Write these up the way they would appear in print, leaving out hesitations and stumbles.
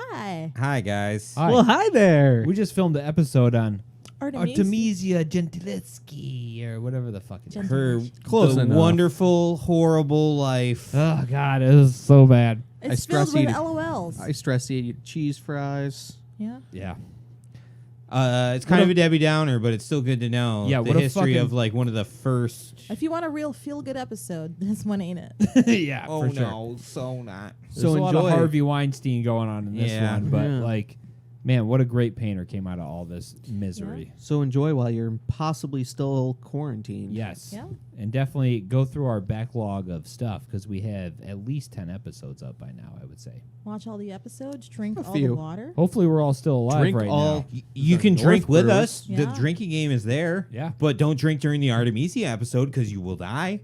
Hi. Hi, guys. Hi. Well, hi there. We just filmed an episode on Artemisia. Artemisia Gentileschi or whatever the fuck it's Her Close the enough. wonderful, horrible life. Oh, God, it was so bad. It's stress filled with eating. LOLs. I stress eat cheese fries. Yeah. Yeah. It's kind of a Debbie Downer, but it's still good to know Yeah, the what a history fucking- of like one of the first. If you want a real feel-good episode, this one ain't it. Yeah, for sure. so not. There's So a lot of enjoy. Harvey Weinstein going on in this Yeah. one, but Yeah. like, man, what a great painter came out of all this misery. So enjoy while you're possibly still quarantined. Yes. Yeah. And definitely go through our backlog of stuff because we have at least 10 episodes up by now, I would say. Watch all the episodes, drink A all few. the water. Hopefully, we're all still alive Drink right all. now. You can North drink with Brewery. us. The Yeah. drinking game is there. Yeah. But don't drink during the Artemisia episode because you will die.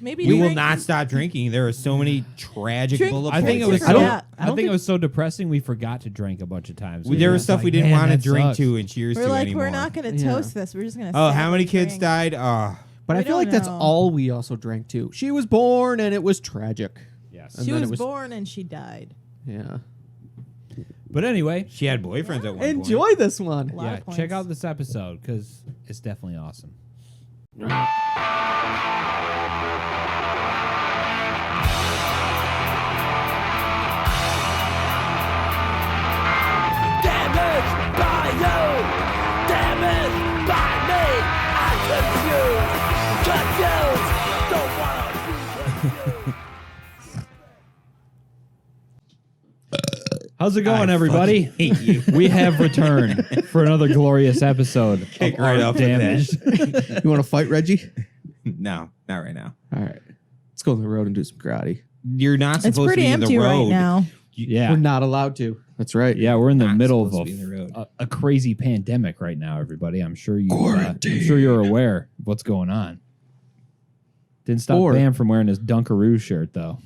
Maybe We will drink- not stop drinking. There are so many tragic Drink- bullet I points. think it was I so. don't- I, think it was so depressing. We forgot to drink a bunch of times. there were was stuff like, we didn't "Man, want to that drink sucks." to and cheers We're to like, anymore. we're not going to Yeah. toast this. We're just going to. Oh, how many kids died? Oh, But We I feel don't like that's know. all we also drank too. She was born and it was tragic. Yes. And She then was, it was- born and she died. Yeah. But anyway, she had boyfriends at one point. Enjoy this one. A lot yeah, of points. check out this episode because it's definitely awesome. Damaged by you, damaged by me. I'm confused, don't wanna be How's it going, I everybody? fucking hate you. We have returned for another glorious episode Kick of right Art off the Damaged. You want to fight, Reggie? No, not right now. All right. Let's go on the road and do some karate. You're not It's supposed to pretty be in the empty road. right now. Yeah, We're not allowed to. That's right. yeah, we're in the Not middle of supposed to be in the road. a crazy pandemic right now, everybody. I'm sure you, I'm Quarantine. sure you're aware of what's going on. Didn't stop Or- Bam from wearing his Dunkaroo shirt though.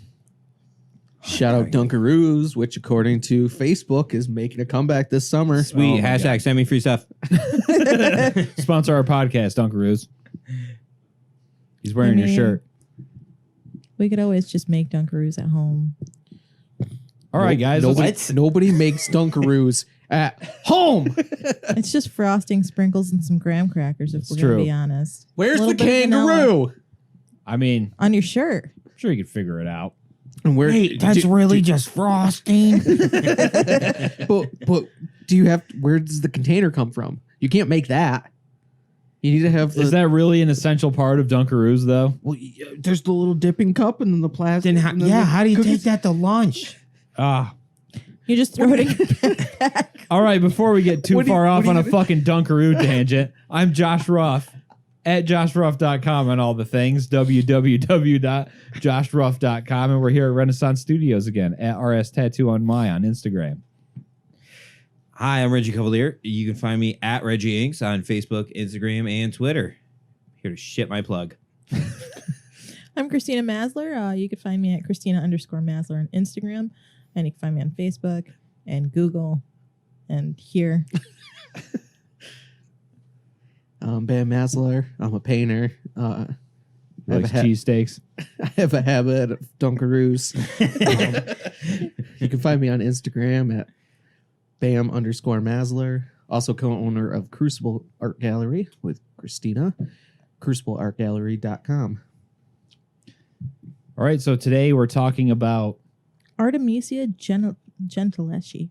Shout out Dunkaroos, which according to Facebook is making a comeback this summer. Sweet. Oh my Hashtag send me free stuff. Sponsor our podcast, Dunkaroos. He's wearing your mean- shirt. We could always just make Dunkaroos at home. All right, guys. let's- Nobody makes Dunkaroos at home. It's just frosting, sprinkles, and some graham crackers, if It's we're going true. to be honest. Where's Little the bit of vanilla kangaroo? I mean, On your shirt. I'm sure you could figure it out. And where? just frosting. But do you have? Where does the container come from? You can't make that. You need to have. Is that really an essential part of Dunkaroos, though? Well, there's the little dipping cup and then the plastic. Then and then the how do you cookies. take that to lunch? Ah. You just throw it in your backpack. All right, before we get too What do you- far off what on do a you- fucking Dunkaroo tangent, I'm Josh Ruff at joshruff.com and all the things, www.joshruff.com. And we're here at Renaissance Studios again at RS Tattoo on Instagram. Hi, I'm Reggie Cuvelier. You can find me at Reggie Inks on Facebook, Instagram, and Twitter. Here to shit my plug. I'm Christina Maslar. You can find me at Christina_Maslar on Instagram. And you can find me on Facebook and Google and here. I'm Bam Maslar. I'm a painter. I Like cheesesteaks. have a habit of Dunkaroos. You can find me on Instagram at Bam_Maslar. Also co-owner of Crucible Art Gallery with Christina. CrucibleArtGallery.com. All right, so today we're talking about Artemisia Gentileschi.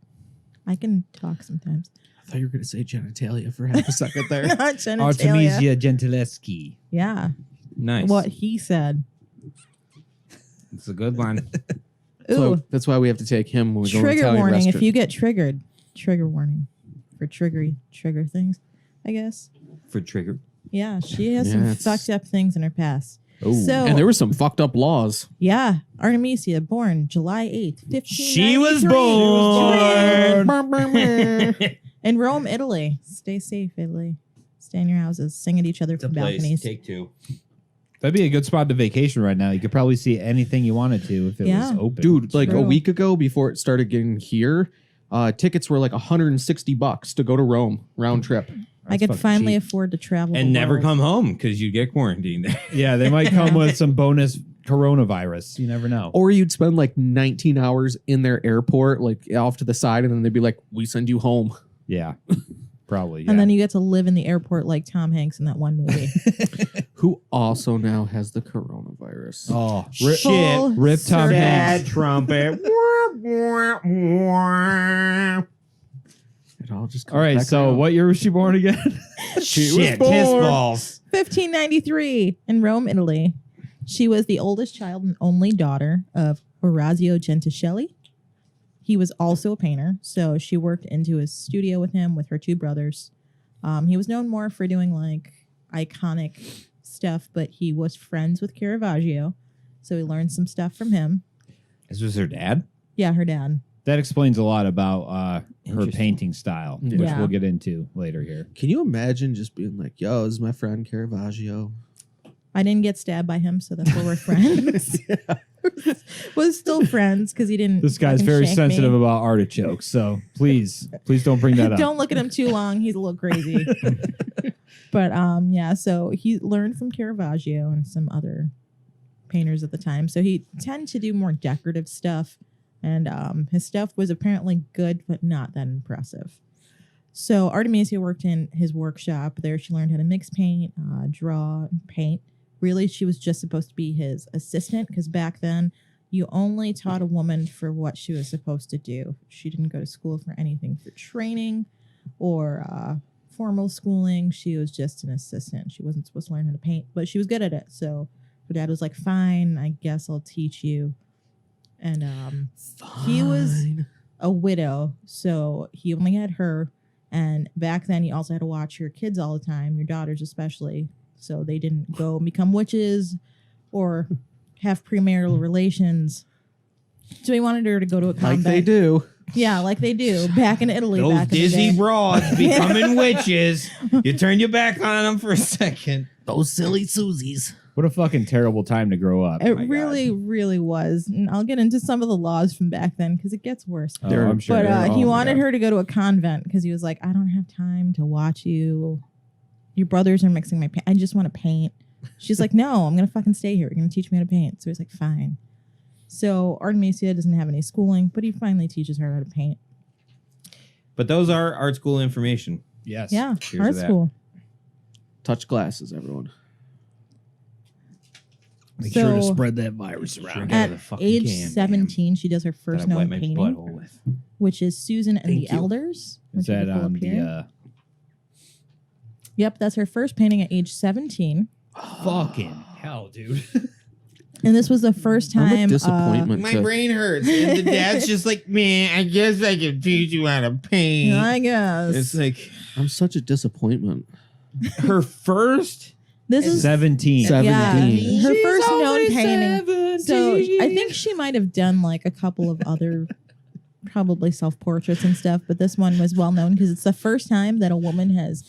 I can talk sometimes. I thought you were going to say genitalia for half a second there. Not genitalia. Artemisia Gentileschi. Yeah. Nice. What he said. It's a good one. Ooh. That's why we have to take him when we go to an Trigger Italian warning restaurant. if you get triggered. Trigger warning for trigger things, I guess. For trigger. Yeah, she has Yeah, some it's- fucked up things in her past. Oh. So, And there were some fucked up laws. yeah, Artemisia, born July 8th, 1593. She was born. in Rome, Italy. Stay safe, Italy. Stay in your houses. Sing at each other It's a from place. balconies. Take two. That'd be a good spot to vacation right now. You could probably see anything you wanted to if it Yeah. was open. Dude, like a True. week ago before it started getting here, tickets were like $160 to go to Rome round trip. I could fucking finally cheap. afford to travel And the never world. come home because you get quarantined. Yeah, they might come with some bonus coronavirus. You never know. Or you'd spend like 19 hours in their airport, like off to the side, and then they'd be like, "We send you home." Yeah, probably. And then you get to live in the airport like Tom Hanks in that one movie. Who also now has the coronavirus. oh, Full rip Tom circle. Hanks. trumpet. It all just comes All right, back so around. what year was she born again? Shit, born. piss balls. 1593 in Rome, Italy. She was the oldest child and only daughter of Orazio Gentileschi. He was also a painter, so she worked into his studio with him with her two brothers. He was known more for doing like iconic stuff, but he was friends with Caravaggio, so he learned some stuff from him. This was her dad? Yeah, her dad. That explains a lot about her Interesting. painting style, which Yeah. we'll get into later here. Can you imagine just being like, "Yo, this is my friend Caravaggio"? I didn't get stabbed by him, so that's why we're friends. Was still friends because he didn't. This guy's fucking very shank sensitive me. about artichokes, so please don't bring that up. Don't look at him too long. He's a little crazy. But yeah, so he learned from Caravaggio and some other painters at the time. So he tended to do more decorative stuff, and his stuff was apparently good, but not that impressive. So Artemisia worked in his workshop. There she learned how to mix paint, draw, and paint. Really, she was just supposed to be his assistant because back then you only taught a woman for what she was supposed to do. She didn't go to school for anything for training or formal schooling. She was just an assistant. She wasn't supposed to learn how to paint, but she was good at it. So her dad was like, "Fine, I guess I'll teach you." And he was Fine. a widow, so he only had her. And back then, you also had to watch your kids all the time, your daughters especially, so they didn't go and become witches or have premarital relations. So he wanted her to go to a like convent. they do. Yeah, like they do back in Italy. Those back in the Disney day. broads becoming witches. You turn your back on them for a second. Those silly Susies. What a fucking terrible time to grow up. It my God. really, really was. And I'll get into some of the laws from back then because it gets worse. Oh, I'm sure. But he Oh my wanted God. her to go to a convent because he was like, "I don't have time to watch you. Your brothers are mixing my paint. I just want to paint." She's like, "No, I'm going to fucking stay here. You're going to teach me how to paint." So he's like, "Fine." So Artemisia doesn't have any schooling, but he finally teaches her how to paint. But those are art school information. Yes. Yeah, Cheers art to that. school. Touch glasses, everyone. Make So- sure to spread that virus around. Drink out of At the fucking age can, 17, she does her That first I wipe known my painting, butthole with. which is Susan and Thank the you. Elders. Is which you that can pull on up here. the Yep, that's her first painting at age 17. fucking hell, dude? And this was the first I'm a time. disappointment. My to- brain hurts. And the dad's just like, "Man, I guess I can teach you how to paint." I guess. It's like I'm such a disappointment. her first. This is 17. yeah, 17. her She's first known only painting. 17. So I think she might have done like a couple of other, probably self-portraits and stuff, but this one was well known because it's the first time that a woman has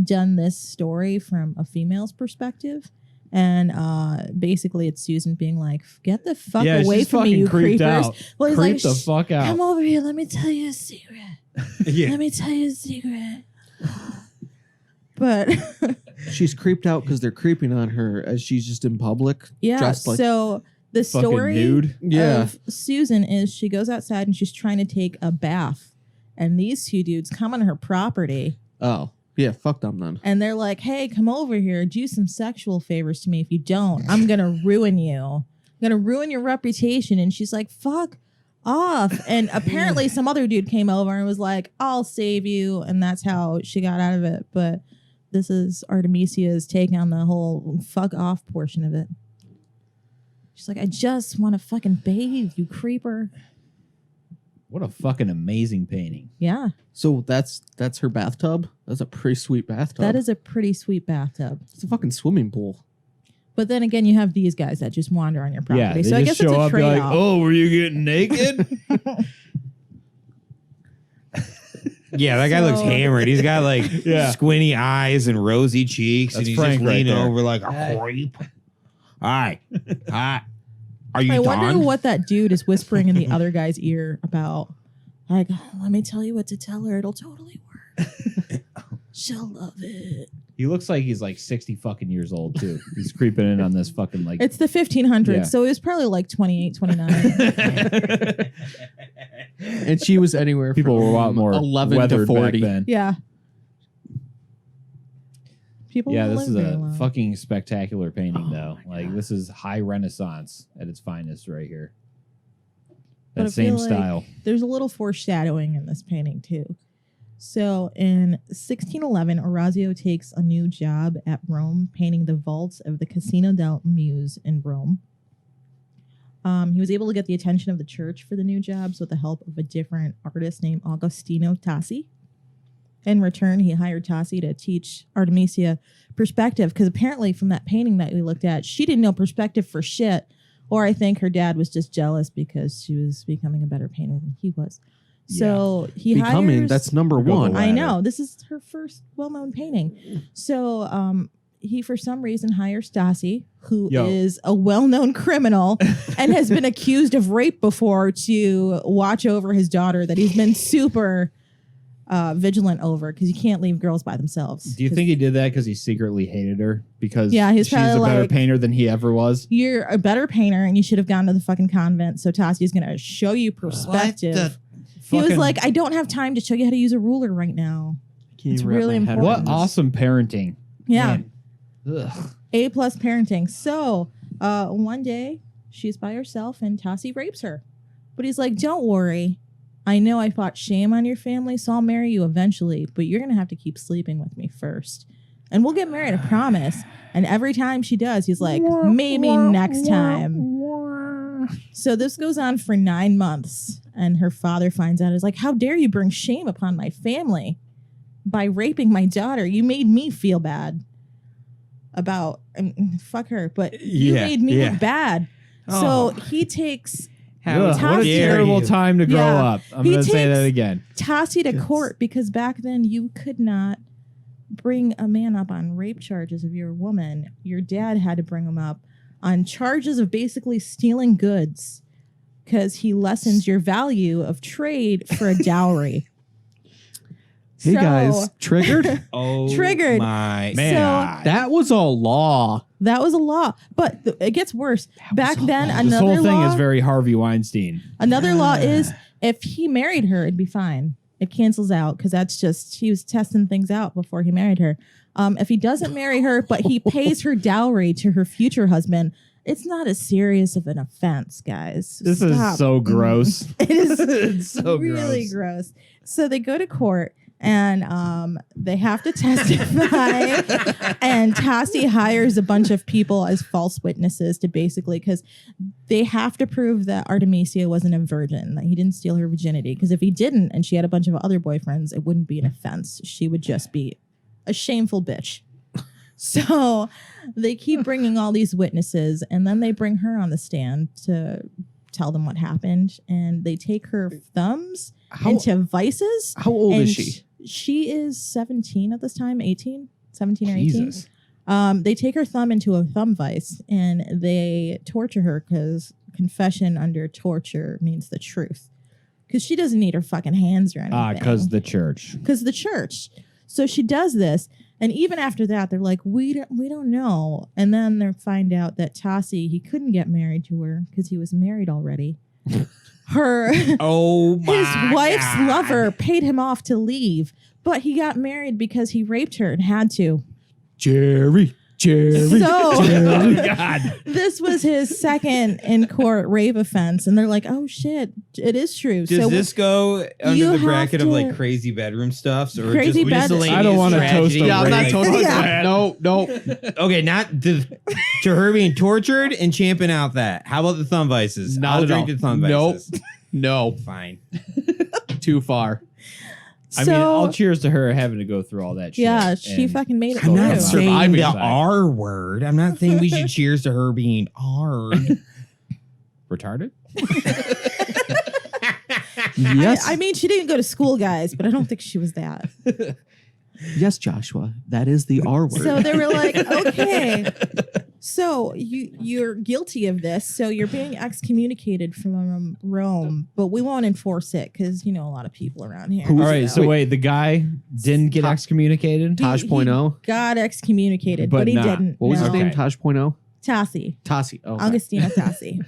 done this story from a female's perspective. And basically, it's Susan being like, "Get the fuck Yeah, away she's from me, fucking you creeped creepers!" out. Well, he's Creep like, the "Shh, fuck out. come over here. Let me tell you a secret. Yeah. Let me tell you a secret." But She's creeped out because they're creeping on her as she's just in public. yeah, dressed like so the Fucking story nude. Yeah. of Susan is she goes outside and she's trying to take a bath, and these two dudes come on her property Oh, yeah. Fuck them then. and they're like, "Hey, come over here, do some sexual favors to me. If you don't, I'm gonna ruin you. I'm gonna ruin your reputation." And she's like, "Fuck off." And apparently some other dude came over and was like, "I'll save you," and that's how she got out of it. But this is Artemisia's take on the whole fuck off portion of it. She's like, "I just want to fucking bathe, you creeper." What a fucking amazing painting. Yeah, So that's her bathtub. That's a pretty sweet bathtub. that is a pretty sweet bathtub. It's a fucking swimming pool. But then again, you have these guys that just wander on your property. Yeah, they so I guess just it's show a up be like, trade-off. "Oh, were you getting naked?" Yeah, that guy looks So- hammered. He's got like Yeah. squinty eyes and rosy cheeks, That's and he's Frank just right leaning there. over like a creep. Hi. Hi. Are you I Don? wonder what that dude is whispering in the other guy's ear about. Like, "Let me tell you what to tell her. It'll totally work. She'll love it." He looks like he's like 60 fucking years old too. He's creeping in on this fucking like. It's the 1500s, Yeah. so it was probably like 28, 29. And she was anywhere People from were a lot more 11 to weathered 40. back then. Yeah. People Yeah, don't this live is very a long. fucking spectacular painting, Oh though. my Like, this is high Renaissance at its finest right here. But I That same feel like style. There's a little foreshadowing in this painting too. So in 1611, Orazio takes a new job at Rome, painting the vaults of the Casino del Muse in Rome. He was able to get the attention of the church for the new jobs with the help of a different artist named Agostino Tassi. In return, he hired Tassi to teach Artemisia perspective, because apparently from that painting that we looked at, she didn't know perspective for shit. Or I think her dad was just jealous because she was becoming a better painter than he was. So he Becoming, hires... that's number Go one. the I ladder. know. This is her first well-known painting. So he, for some reason, hires Stassi, who is a well-known criminal and has been accused of rape before, to watch over his daughter that he's been super vigilant over, because you can't leave girls by themselves. Do you think he did that because he secretly hated her? Because Yeah, he's she's probably a better like- painter than he ever was? You're a better painter and you should have gone to the fucking convent, so Tassi's going to show you perspective. He was fucking- like, I don't have time to show you how to use a ruler right now. Can't It's even wrap really my head important. What around this. awesome parenting. Yeah. Man. Ugh. A+ parenting. So one day she's by herself and Tassi rapes her. But he's like, don't worry. I know I brought shame on your family, so I'll marry you eventually, but you're going to have to keep sleeping with me first. And we'll get married, I promise. And every time she does, he's like, maybe next time. So this goes on for 9 months. And her father finds out. He's like, how dare you bring shame upon my family by raping my daughter? You made me feel bad about, fuck her, but you Yeah, made me yeah. look bad. Oh. So he takes How Ugh, what a dare terrible you. time to grow Yeah. up. I'm He going to say takes- that again. Tassi to Yes. court, because back then you could not bring a man up on rape charges if you're a woman. Your dad had to bring him up on charges of basically stealing goods, because he lessens your value of trade for a dowry. Hey So- guys, triggered? Oh, Triggered. my Man. God. That was a law. That was a law, but it gets worse. Back then, This another whole thing law, is very Harvey Weinstein. another law is if he married her, it'd be fine. It cancels out, because that's just, he was testing things out before he married her. If he doesn't marry her, but he pays her dowry to her future husband, it's not as serious of an offense, guys. This Stop. is so gross. It is It's so really gross. So they go to court and they have to testify. And Tassi hires a bunch of people as false witnesses to basically, because they have to prove that Artemisia wasn't a virgin, that he didn't steal her virginity. Because if he didn't and she had a bunch of other boyfriends, it wouldn't be an offense. She would just be a shameful bitch. So they keep bringing all these witnesses, and then they bring her on the stand to tell them what happened. And they take her thumbs into vices. How old And is she? She is 17 at this time, 17 or 18. Jesus. They take her thumb into a thumb vice and they torture her, because confession under torture means the truth. Because she doesn't need her fucking hands or anything. Because the church. Because the church. So she does this, and even after that, they're like, we don't know. And then they find out that Tassi, he couldn't get married to her because he was married already. Her Oh, my his wife's God. lover paid him off to leave, but he got married because he raped her and had to. Jerry. So Oh, God. this was his second in court rape offense, and they're like, "Oh shit, it is true." Does so this go under you the have bracket of to- like crazy bedroom stuffs or Crazy just bed- miscellaneous I don't wanna tragedy? toast a Yeah, I'm not rape. toasting Yeah. that. No. Okay, not to her being tortured and champing out that. How about the thumb vices? Not I'll at drink all. the thumb Nope. vices. No. Fine. Too far. I mean, all cheers to her having to go through all that shit. yeah, she and- fucking made it I'm not through. saying- saying the Surviving. R word. I'm not saying we should cheers to her being hard. Retarded? Yes. I mean, she didn't go to school, guys, but I don't think she was that. Yes, Joshua. That is the R word. So they were like, okay. So you're guilty of this. So you're being excommunicated from Rome, but we won't enforce it because a lot of people around here. All right, so wait, the guy didn't get excommunicated? Taj.0? Got excommunicated, But but he not. didn't. What was his No. name? Okay. Taj.0? Tassi. Tassi. Oh, okay. Augustino Tassi.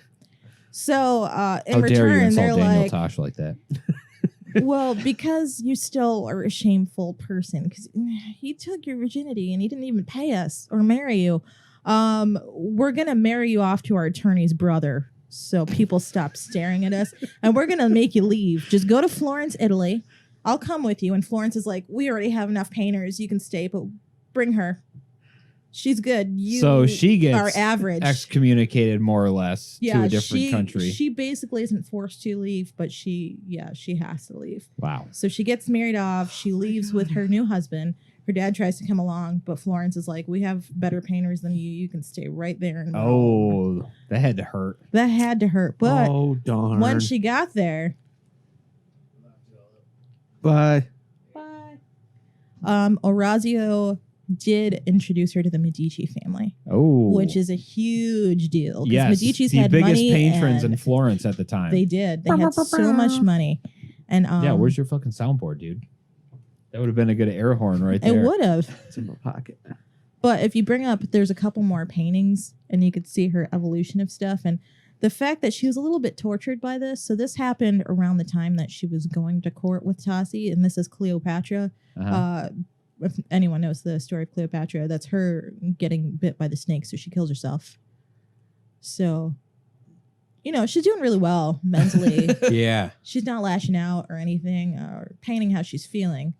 So in How dare you return, insult they're Daniel like, Tosh like that? well, because you still are a shameful person because he took your virginity and he didn't even pay us or marry you. We're going to marry you off to our attorney's brother. So people stop staring at us and we're going to make you leave. Just go to Florence, Italy. I'll come with you. And Florence is like, we already have enough painters. You can stay, but bring her. She's good. You So she are gets average. excommunicated more or less to a different country. She basically isn't forced to leave, but she has to leave. Wow. So she gets married off. She leaves with her new husband. Her dad tries to come along, but Florence is like, we have better painters than you. You can stay right there. And Oh, that had to hurt. that had to hurt. But oh, darn. when she got there, But Orazio did introduce her to the Medici family, Oh. which is a huge deal. 'Cause yes, Medici's the had biggest money patrons and in Florence at the time. They did. They had so much money. And yeah, where's your fucking soundboard, dude? That would have been a good air horn right there. it would have. it's in my pocket. But if you bring up, there's a couple more paintings and you could see her evolution of stuff. And the fact that she was a little bit tortured by this. So this happened around the time that she was going to court with Tassi. And this is Cleopatra. Uh-huh. If anyone knows the story of Cleopatra, that's her getting bit by the snake. So she kills herself. So, she's doing really well mentally. Yeah. She's not lashing out or anything or painting how she's feeling.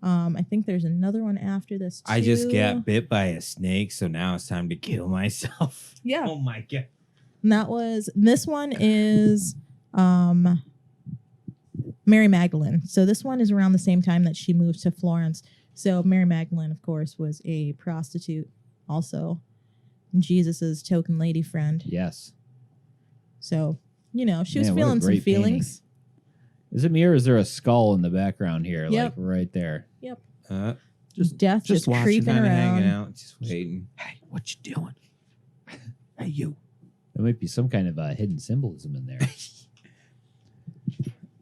I think there's another one after this too. I just got bit by a snake, so now it's time to kill myself. Yeah. Oh my god. And this one is Mary Magdalene. So this one is around the same time that she moved to Florence. So Mary Magdalene, of course, was a prostitute also. Jesus's token lady friend. Yes. So, she was Man, what a feeling some great feelings. Is it me or is there a skull in the background here? Yep. Like right there. Yep. just Death just watching, creeping Kind of hanging around. out, just waiting. Hey, what you doing? Hey, you. There might be some kind of hidden symbolism in there.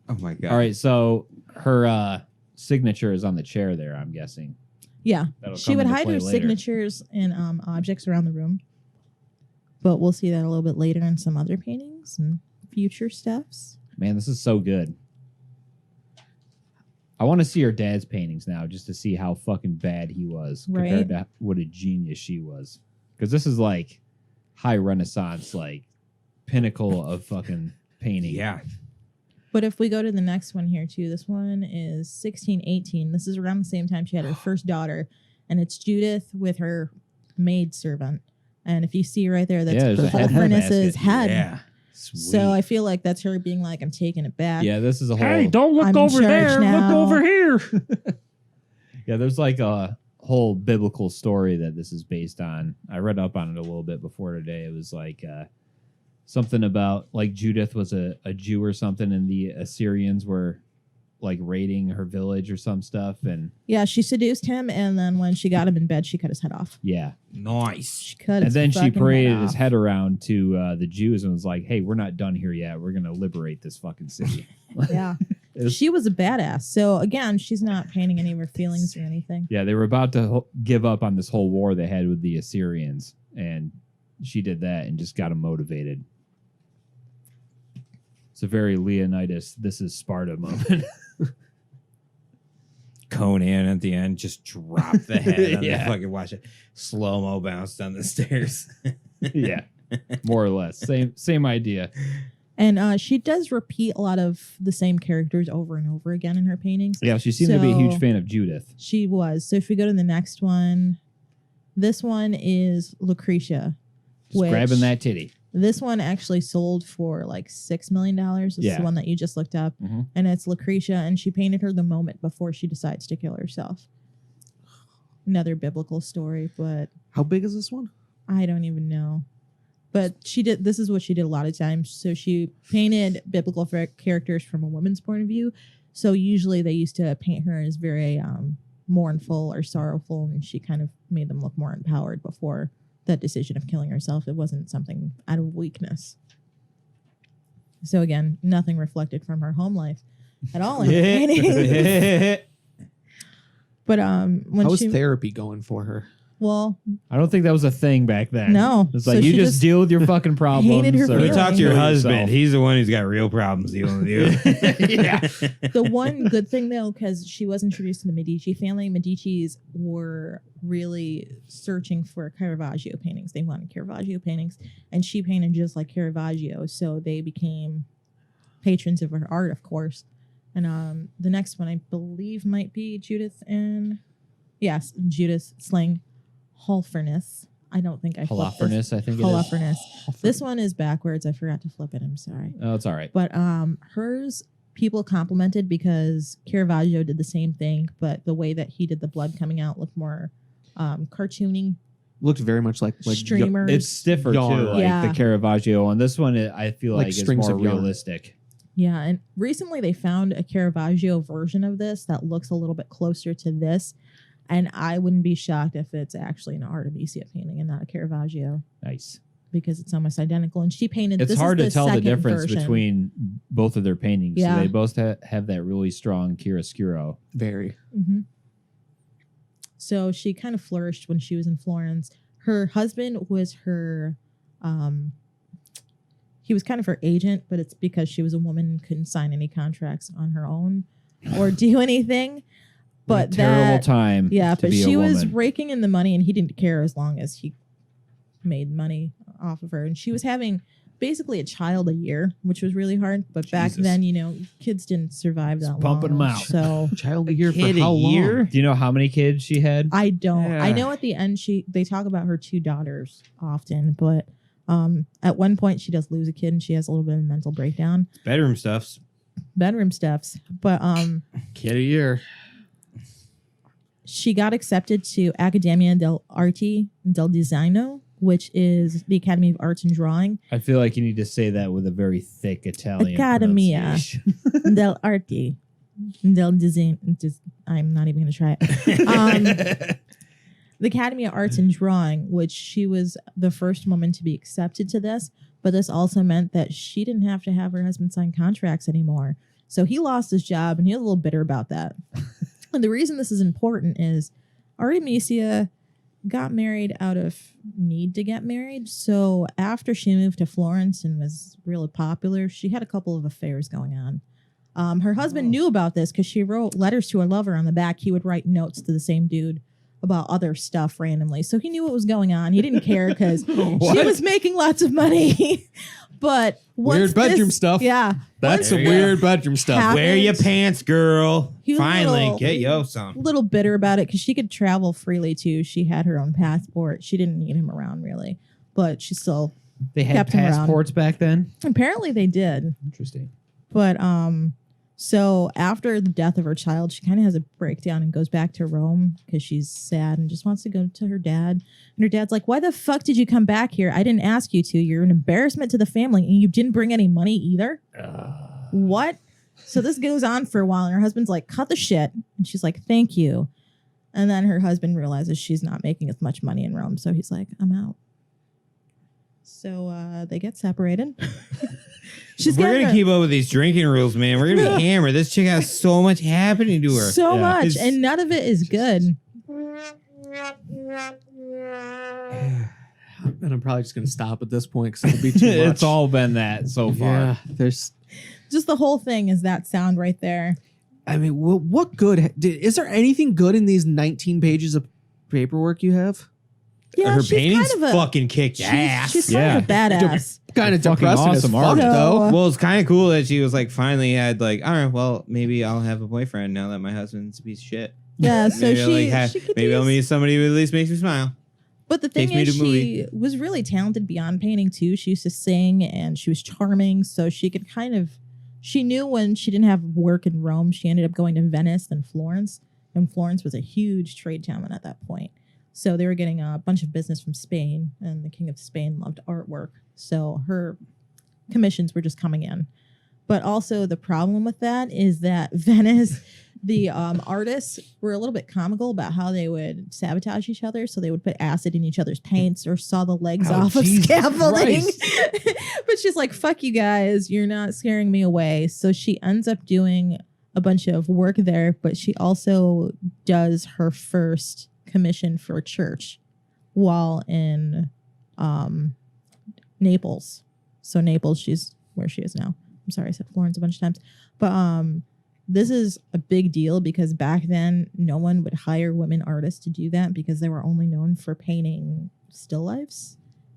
Oh my god. All right, so her signature is on the chair there, I'm guessing. Yeah. That'll She come would into hide play her later. signatures and objects around the room. But we'll see that a little bit later in some other paintings and future stuffs. Man, this is so good. I want to see her dad's paintings now just to see how fucking bad he was compared to what a genius she was. Because this is like high Renaissance, like pinnacle of fucking painting. Yeah. But if we go to the next one here too, this one is 1618. This is around the same time she had her first daughter, and it's Judith with her maid servant. And if you see right there, that's there's a head Holofernes's basket. head. Yeah. Sweet. So I feel like that's her being like, I'm taking it back. Yeah, this is a whole. Hey, don't look I'm in over charge there. now. Look over here. Yeah, there's like a whole biblical story that this is based on. I read up on it a little bit before today. It was like something about like Judith was a Jew or something, and the Assyrians were like raiding her village or some stuff. And Yeah, she seduced him, and then when she got him in bed, she cut his head off. yeah, Nice. She cut and his then she fucking paraded his off. head around to the Jews and was like, "Hey, we're not done here yet. We're gonna liberate this fucking city." Yeah. It was- She was a badass. So again, she's not painting any of her feelings or anything. Yeah, they were about to give up on this whole war they had with the Assyrians, and she did that and just got them motivated. It's a very Leonidas, this is Sparta moment. Conan at the end just dropped the head on Yeah. the fucking watch it. Slow-mo bounce down the stairs. Yeah, more or less. Same idea. And she does repeat a lot of the same characters over and over again in her paintings. Yeah, she seemed to be a huge So- fan of Judith. She was. So if we go to the next one, this one is Lucretia. Just which- grabbing that titty. This one actually sold for like $6 million. It's Yeah. the one that you just looked up. Mhm. And it's Lucretia, and she painted her the moment before she decides to kill herself. Another biblical story, but How big is this one? I don't even know. But this is what she did a lot of times. So she painted biblical characters from a woman's point of view. So usually they used to paint her as very mournful or sorrowful, and she kind of made them look more empowered before that decision of killing herself. It wasn't something out of weakness. So again, nothing reflected from her home life at all in the painting. But when How was she therapy going for her? well, I don't think that was a thing back then. No. It's like So you she just just deal with your fucking problems. hated her or You talk to your kill husband. yourself. He's the one who's got real problems dealing with you. Yeah. the one good thing though, because she was introduced to the Medici family, Medicis were really searching for Caravaggio paintings. They wanted Caravaggio paintings, and she painted just like Caravaggio, so they became patrons of her art, of course. And the next one I believe might be Judith Sling Holofernes. I don't think I flipped this. Holofernes, I think it is. Holofernes. This one is backwards. I forgot to flip it. I'm sorry. Oh, it's all right. But hers people complimented because Caravaggio did the same thing, but the way that he did the blood coming out looked more cartoony. Looked very much like Streamers. It's stiffer Yarn. too, like Yeah. the Caravaggio. And this one, I feel Like like, strings it's more of yarn. realistic. Yeah, and recently they found a Caravaggio version of this that looks a little bit closer to this, and I wouldn't be shocked if it's actually an Artemisia painting and not a Caravaggio Nice. because it's almost identical. And she painted. It's this hard is to tell the second difference version. between both of their paintings. Yeah. So they both have that really strong chiaroscuro. very. Mhm. So she kind of flourished when she was in Florence. Her husband was her. He was kind of her agent, but it's because she was a woman and couldn't sign any contracts on her own or do anything. But Terrible time. yeah, to but be a she was woman. raking in the money, and he didn't care as long as he made money off of her. And she was having basically a child a year, which was really hard. But back Jesus. then, kids didn't survive that long. pumping 'em out. So Child a year for kid a how long? year? Do you know how many kids she had? I don't. I Yeah. know at the end they talk about her 2 daughters often, but at one point she does lose a kid and she has a little bit of a mental breakdown. Bedroom stuffs. Bedroom stuffs. But Kid a year. she got accepted to Accademia dell'Arte del Disegno, which is the Academy of Arts and Drawing. I feel like you need to say that with a very thick Italian Accademia. pronunciation. dell'Arte del Disegno. I'm not even going to try it. The Academy of Arts and Drawing, which she was the first woman to be accepted to this, but this also meant that she didn't have to have her husband sign contracts anymore. So he lost his job, and he was a little bitter about that. And the reason this is important is Artemisia got married out of need to get married. So after she moved to Florence and was really popular, she had a couple of affairs going on. Her husband knew about this because she wrote letters to her lover on the back. He would write notes to the same dude about other stuff randomly. So he knew what was going on. He didn't care because she was making lots of money. But once Weird bedroom this- stuff. Yeah. That's once some There you weird bedroom stuff. happened- Wear your pants, girl. He was a Finally, little- get yo some. little bitter about it because she could travel freely too. She had her own passport. She didn't need him around really, but she still They had Kept him around. passports back then. apparently they did. Interesting. But so after the death of her child, she kind of has a breakdown and goes back to Rome because she's sad and just wants to go to her dad. And her dad's like, "Why the fuck did you come back here? I didn't ask you to. You're an embarrassment to the family, and you didn't bring any money either." What? So this goes on for a while, and her husband's like, "Cut the shit," and she's like, "Thank you." And then her husband realizes she's not making as much money in Rome, so he's like, "I'm out." So they get separated. We're gonna keep up with these drinking rules, man. We're gonna be hammered. This chick has so much happening to her. so Yeah. much, It's- and none of it is good. And I'm probably just gonna stop at this point because it'll be too much. It's all been that so far. Yeah, there's. Just the whole thing is that sound right there. I mean, what good? Is there anything good in these 19 pages of paperwork you have? Yeah, Her she's paintings kind of a fucking kicked ass. She's kind of a badass. Kind of Fucking depressing awesome as fuck, art. though. Well, it's kind of cool that she was like finally had like, all right, well, maybe I'll have a boyfriend now that my husband's a piece of shit. Yeah, so Maybe I'll, like, she could maybe I'll use- meet somebody who at least makes me smile. But the thing Takes me is, to she was really talented beyond painting too. She used to sing and she was charming, so she could kind of. She knew when she didn't have work in Rome, she ended up going to Venice and Florence, and Florence was a huge trade town at that point. So they were getting a bunch of business from Spain, and the King of Spain loved artwork, so her commissions were just coming in. But also the problem with that is that Venice, the artists were a little bit comical about how they would sabotage each other. So they would put acid in each other's paints or saw the legs off of Jesus scaffolding. Christ. But she's like, fuck you guys. You're not scaring me away. So she ends up doing a bunch of work there, but she also does her first commission for a church while in Naples. So Naples, she's where she is now. I'm sorry, I said Florence a bunch of times. But this is a big deal because back then no one would hire women artists to do that because they were only known for painting still lifes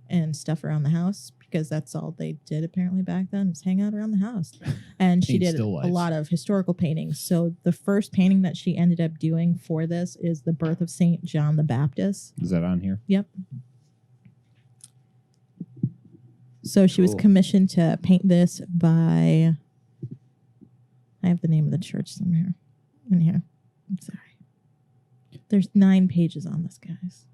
and stuff around the house because that's all they did apparently back then was hang out around the house. And she Paint did a still lifes. lot of historical paintings. So the first painting that she ended up doing for this is the birth of Saint John the Baptist. Is that on here? Yep. So she was Cool. commissioned to paint this by, I have the name of the church somewhere in here. I'm sorry. There's 9 pages on this, guys.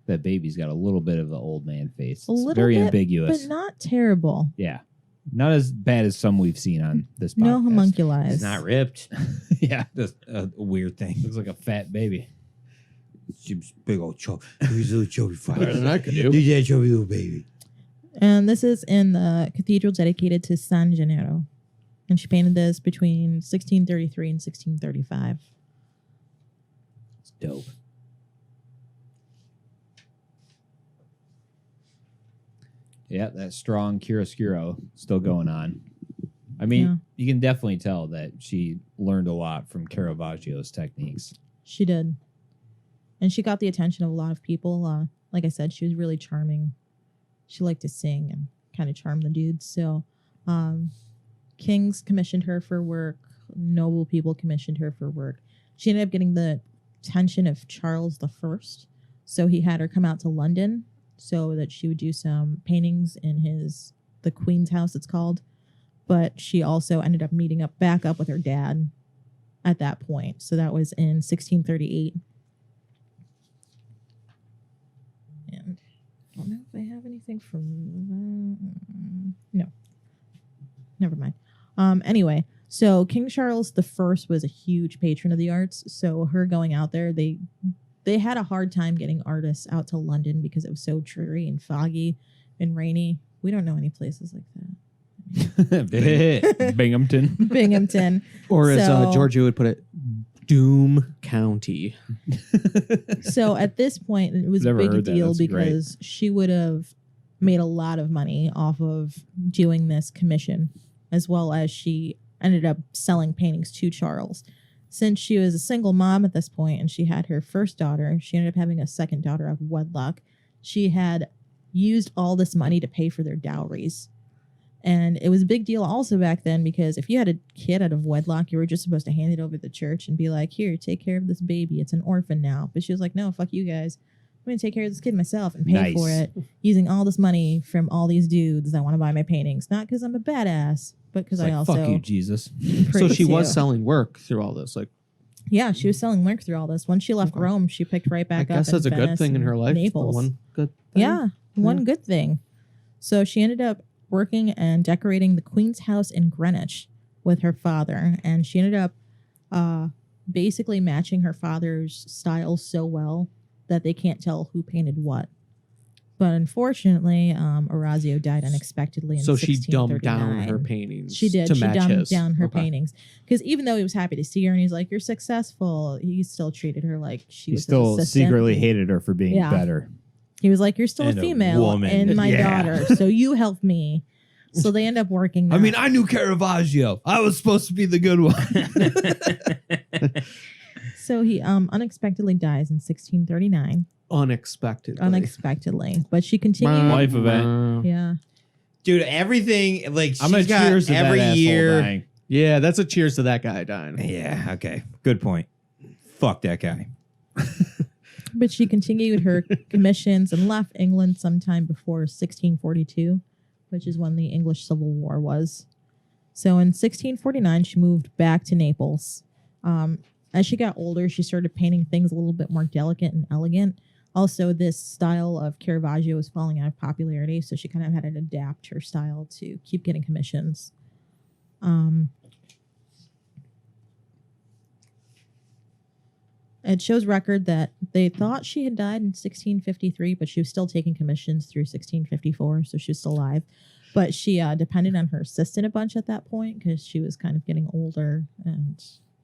That baby's got a little bit of an old man face. It's A little very bit, ambiguous. but not terrible. Yeah. Not as bad as some we've seen on this podcast. No homunculi. It's not ripped. Yeah. That's a weird thing. Looks like a fat baby. She's big old chubby. He's a little chubby fight. Better than I could do. He's that chubby little baby. And this is in the cathedral dedicated to San Gennaro. And she painted this between 1633 and 1635. It's dope. Yeah, that strong chiaroscuro still going on. I mean, Yeah. you can definitely tell that she learned a lot from Caravaggio's techniques. She did. And she got the attention of a lot of people. Like I said, she was really charming. She liked to sing and kind of charm the dudes. So kings commissioned her for work. Noble people commissioned her for work. She ended up getting the attention of Charles I. So he had her come out to London so that she would do some paintings in the Queen's house, it's called. But she also ended up meeting back up with her dad at that point. So that was in 1638. And I don't know if I have anything from no. Never mind. Anyway, so King Charles I was a huge patron of the arts. So her going out there, they had a hard time getting artists out to London because it was so dreary and foggy and rainy. We don't know any places like that. Binghamton. Binghamton. Or as So- Georgia would put it, Doom County. So at this point, it was a Never big heard that. deal That's great. because she would have made a lot of money off of doing this commission, as well as she ended up selling paintings to Charles. Since she was a single mom at this point and she had her first daughter, she ended up having a second daughter out of wedlock. She had used all this money to pay for their dowries. And it was a big deal also back then because if you had a kid out of wedlock, you were just supposed to hand it over to the church and be like, here, take care of this baby. It's an orphan now. But she was like, no, fuck you guys. I'm going to take care of this kid myself and pay Nice. for it using all this money from all these dudes that want to buy my paintings. Not because I'm a badass, but because It's I like, also... fuck you, Jesus. So she was too. selling work through all this. Like, Yeah, she was selling work through all this. Once she left Okay. Rome, she picked right I back up. guess that's a in good Venice thing in and her life. the Naples. one good thing. Yeah, one Yeah. good thing. So she ended up working and decorating the Queen's house in Greenwich with her father. And she ended up basically matching her father's style so well that they can't tell who painted what. But unfortunately, Orazio died unexpectedly in So she dumbed down 1639. her paintings. She did. To She match dumbed his. down her Okay. paintings because even though he was happy to see her and he's like, "You're successful," he still treated her like she He was his still assistant. secretly hated her for being Yeah. better. He was like, "You're still And a a female woman. and my Yeah. daughter, so you help me." So they end up working. I mean, that. I knew Caravaggio. I was supposed to be the good one. So he unexpectedly dies in 1639, Unexpectedly. unexpectedly. But she continued. Life event. Yeah, Dude, everything like I'm gonna she's got cheers to every that year. asshole dying. Yeah, that's a cheers to that guy dying. Yeah, okay. Good point. Fuck that guy. but she continued her commissions and left England sometime before 1642, which is when the English Civil War was. So in 1649, she moved back to Naples. As she got older, she started painting things a little bit more delicate and elegant. Also, this style of Caravaggio was falling out of popularity, so she kind of had to adapt her style to keep getting commissions. It shows record that they thought she had died in 1653, but she was still taking commissions through 1654, so she was still alive. But she depended on her assistant a bunch at that point because she was kind of getting older and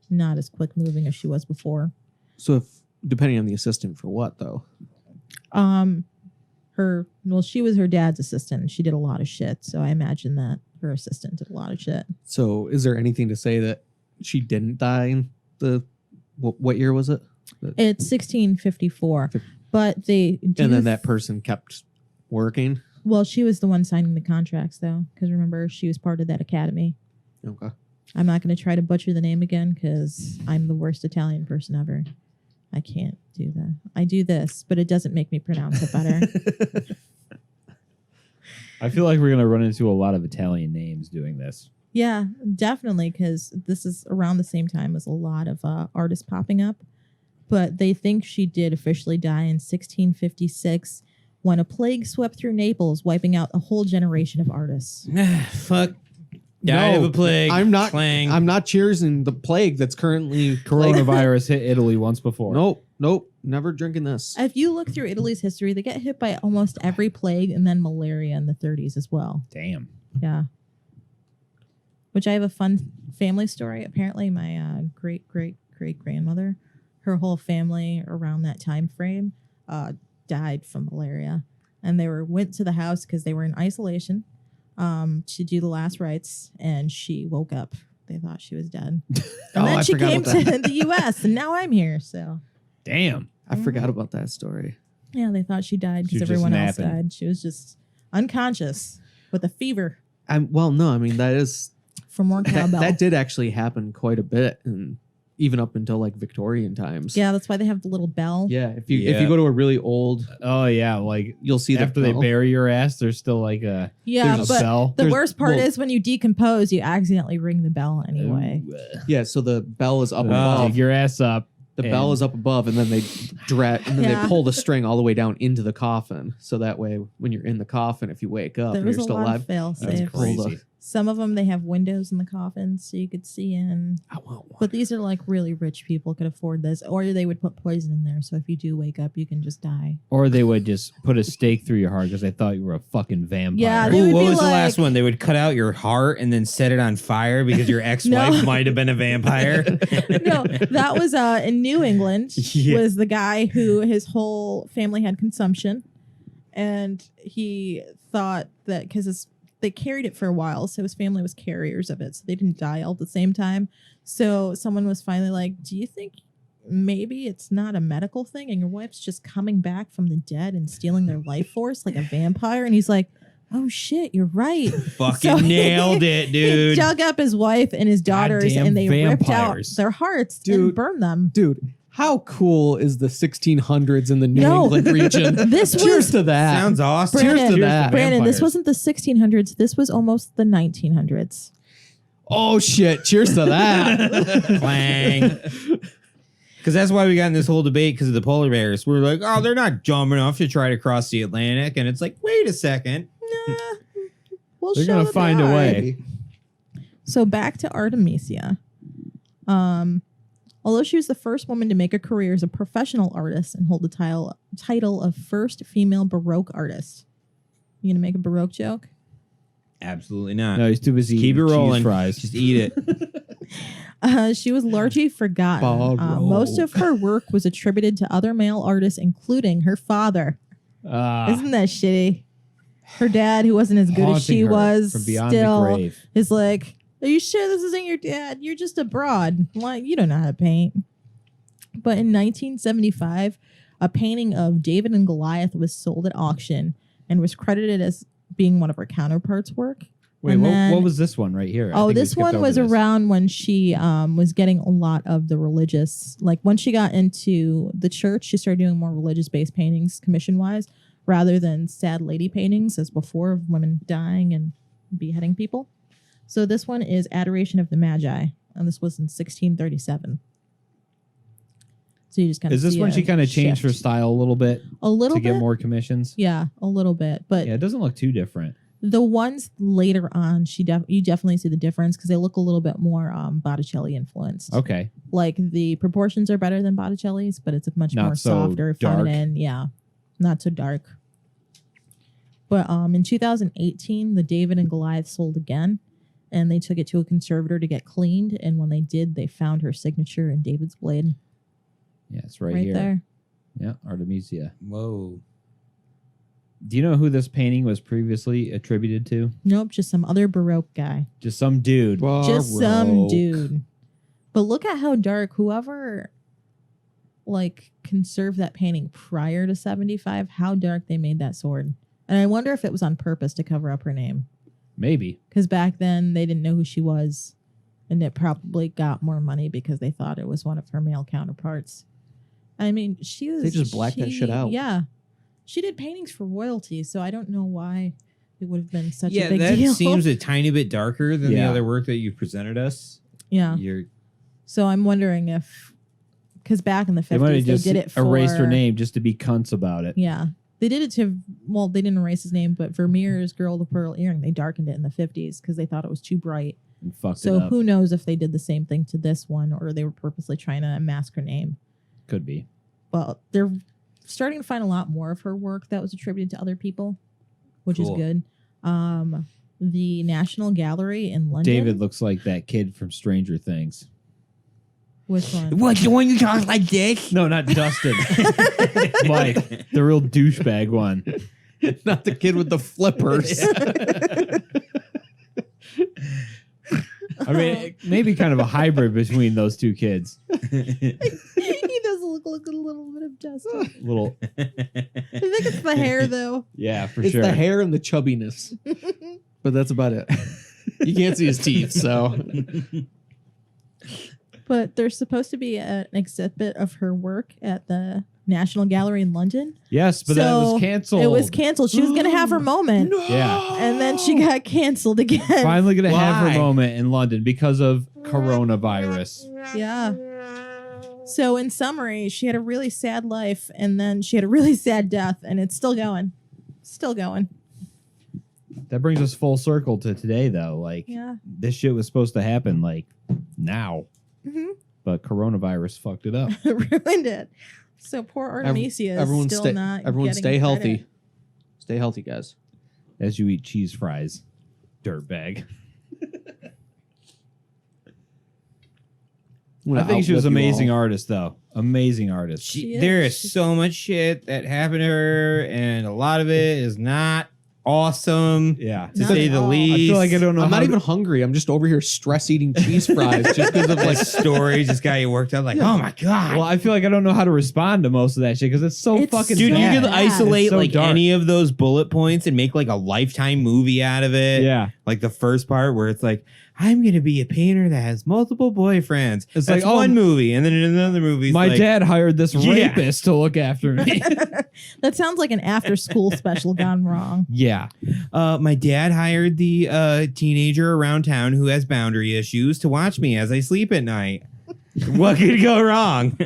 not as quick moving as she was before. So if depending on the assistant for what though? She was her dad's assistant and she did a lot of shit. So I imagine that her assistant did a lot of shit. So is there anything to say that she didn't die in the what year was it? It's 1654, but they do And then that person kept working. Well, she was the one signing the contracts though, because remember she was part of that academy. Okay. I'm not going to try to butcher the name again because I'm the worst Italian person ever. I can't do that. I do this, but it doesn't make me pronounce it better. I feel like we're going to run into a lot of Italian names doing this. Yeah, definitely, because this is around the same time as a lot of artists popping up. But they think she did officially die in 1656 when a plague swept through Naples, wiping out a whole generation of artists. Fuck. Died of a plague. I'm not. Clang. I'm not cheersing the plague that's currently Coronavirus hit Italy once before. Nope. Never drinking this. If you look through Italy's history, they get hit by almost every plague and then malaria in the 30s as well. Damn. Yeah. Which I have a fun family story. Apparently, my great-great-great-grandmother, her whole family around that time frame died from malaria. And they went to the house because they were in isolation to do the last rites, and she woke up. They thought she was dead. And then I she forgot came about to that. the U.S., and now I'm here. So, Damn. I forgot about that story. yeah, they thought she died She because was just everyone else napping. died. She was just unconscious with a fever That is for more cowbell. that did actually happen quite a bit, and even up until like Victorian times. Yeah, that's why they have the little bell. Yeah. If you go to a really old, Oh, yeah. Like, you'll see after the they bell. bury your ass, there's still like a Yeah, there's a but cell. the There's- worst part well- is when you decompose, you accidentally ring the bell anyway. Yeah. So the bell is up Take above. your ass up. The bell and- is up above, and then they Yeah. they pull the string all the way down into the coffin. So that way, when you're in the coffin, if you wake up There and was you're a still lot alive, of fail That's safes. crazy. Some of them they have windows in the coffins so you could see in. I want one. But these are like really rich people could afford this, or they would put poison in there. So if you do wake up, you can just die. Or they would just put a stake through your heart because they thought you were a fucking vampire. Yeah, they Ooh, would what be was the last like- one? They would cut out your heart and then set it on fire because your ex-wife No. might have been a vampire. No, that was in New England. Yeah. Was the guy who his whole family had consumption, and he thought that because they carried it for a while, so his family was carriers of it, so they didn't die all at the same time. So someone was finally like, "Do you think maybe it's not a medical thing, and your wife's just coming back from the dead and stealing their life force like a vampire?" And he's like, "Oh shit, you're right." Fucking So nailed it, He dude. dug up his wife and his daughters, Goddamn and they ripped out vampires. their hearts and Dude. burned them. Dude, how cool is the 1600s in the New No. England region? This Cheers was to that. Sounds awesome. Brandon, Cheers to that. Brandon, this vampires. wasn't the 1600s. This was almost the 1900s. Oh shit! Cheers to that. Clang. Because that's why we got in this whole debate because of the polar bears. We're like, oh, they're not dumb enough to try to cross the Atlantic. And it's like, wait a second. Nah, we'll They're show gonna that find they a are. way. So back to Artemisia. Although she was the first woman to make a career as a professional artist and hold the title of first female baroque artist. You gonna make a baroque joke? Absolutely not. No, he's too busy Keep it eating cheese rolling. fries. Just eat it. She was largely forgotten. Baroque. Most of her work was attributed to other male artists, including her father. Isn't that shitty? Her dad, who wasn't as good as she haunting her was, from beyond the still grave. is like, "Are you sure this isn't your dad? You're just a broad. Why you don't know how to paint." But in 1975, a painting of David and Goliath was sold at auction and was credited as being one of her counterparts' work. Wait, And what then- was this one right here? I Oh, think we this skipped one over was this. around when she was getting a lot of the religious, like when she got into the church, she started doing more religious-based paintings commission-wise rather than sad lady paintings as before of women dying and beheading people. So this one is Adoration of the Magi, and this was in 1637. So you just kind of Is this when she kind of changed her shift. style a little bit A little to bit? get more commissions? Yeah, a little bit. But Yeah, it doesn't look too different. The ones later on, you definitely see the difference because they look a little bit more Botticelli influenced. Okay. Like the proportions are better than Botticelli's, but it's a much Not more so softer, dark. feminine. Yeah, not so dark. But in 2018, the David and Goliath sold again, and they took it to a conservator to get cleaned. And when they did, they found her signature in David's blade Yeah, it's right here. there. Yeah, Artemisia. Whoa. Do you know who this painting was previously attributed to? Nope, just some other Baroque guy. Just some dude. Just some Baroque. dude. But look at how dark. Whoever like conserved that painting prior to 75, how dark they made that sword. And I wonder if it was on purpose to cover up her name. Maybe. Because back then they didn't know who she was. And it probably got more money because they thought it was one of her male counterparts. I mean, she was... They just blacked that shit out. Yeah. She did paintings for royalty, so I don't know why it would have been such a Yeah, big that deal. seems a tiny bit darker than the Yeah. other work that you presented us. Yeah. You're So I'm wondering if... Because back in the 50s, They might have just did it for... erased her name just to be cunts about it. Yeah. They did it to... Well, they didn't erase his name, but Vermeer's Girl with the Pearl Earring, they darkened it in the 50s because they thought it was too bright. And fucked So it up. who knows if they did the same thing to this one or they were purposely trying to mask her name. Could be. Well, they're starting to find a lot more of her work that was attributed to other people, which is Cool. good. The National Gallery in London. David looks like that kid from Stranger Things. Which one? what? The one you talk like this? No, not Dustin. Mike, the real douchebag one. Not the kid with the flippers. I mean, maybe kind of a hybrid between those two kids. He does look like a little bit of Dustin. Little, I think it's the hair, though. yeah, for It's sure. the hair and the chubbiness. But that's about it. You can't see his teeth, so But there's supposed to be an exhibit of her work at the National Gallery in London. Yes, but that So was canceled. It was canceled. She was going to have her moment. Yeah. And then she got canceled again. Finally going to have Why? her moment in London because of coronavirus. Yeah. So in summary, she had a really sad life and then she had a really sad death and it's still going. Still going. That brings us full circle to today, though. Like, Yeah. this shit was supposed to happen, like, now. hmm But coronavirus fucked it up. Ruined it. So poor Artemisia is everyone still stay not everyone getting stay healthy. credit. Stay healthy, guys. As you eat cheese fries. Dirtbag. I think she was an amazing artist, though. Amazing artist. She is. There is so much shit that happened to her, and a lot of it is not awesome, Yeah. to Not say at the all. least. I feel like I don't know I'm how not to- even hungry. I'm just over here stress eating cheese fries just because of Like like story just got you worked up. Like, oh my god, Well, I feel like I don't know how to respond to most of that shit because it's so It's fucking dude, so you bad. could bad. isolate It's so like dark. any of those bullet points and make like a Lifetime movie out of it. Yeah. Like the first part where it's like, I'm gonna be a painter that has multiple boyfriends. It's That's like, oh, one movie, and then in another movie, it's My like, dad hired this Yeah. rapist to look after me. That sounds like an after school special gone wrong. Yeah. My dad hired the teenager around town who has boundary issues to watch me as I sleep at night. What could go wrong?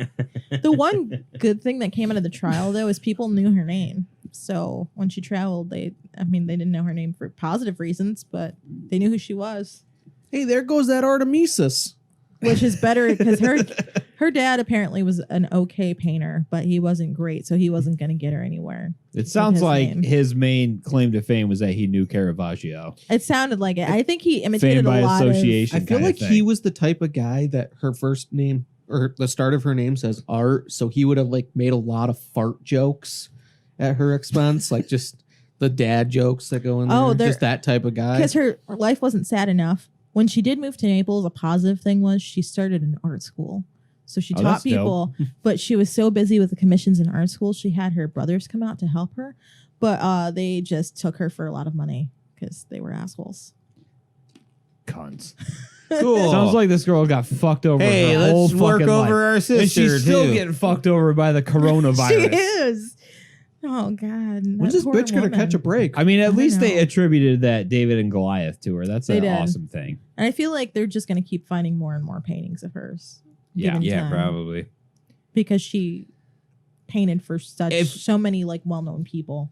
The one good thing that came out of the trial, though, is people knew her name. So when she traveled, they didn't know her name for positive reasons, but they knew who she was, hey, there goes that Artemisia. which is better because her dad apparently was an okay painter, but he wasn't great, so he wasn't going to get her anywhere. It sounds his like name. his main claim to fame was that he knew Caravaggio. It sounded like it. I think he Fame imitated by a lot association. I feel kind like of he thing. was the type of guy that her first name or the start of her name says art, so he would have like made a lot of fart jokes at her expense, like just the dad jokes that go in there. Oh, they're- just that type of guy. because her life wasn't sad enough. When she did move to Naples, a positive thing was she started an art school. So she Oh, taught that's dope. people, but she was so busy with the commissions in art school, she had her brothers come out to help her. But they just took her for a lot of money because they were assholes. Cunts. Cool. Sounds like this girl got fucked over. Hey, her whole let's work fucking over life. our And sister she's still too. getting fucked over by the She coronavirus. is. Oh God. When's this bitch gonna catch a break? I mean, at I least they know. attributed that David and Goliath to her. That's They an did. awesome thing. And I feel like they're just going to keep finding more and more paintings of hers. Yeah. given Yeah, time, probably. because she painted for so many like well-known people.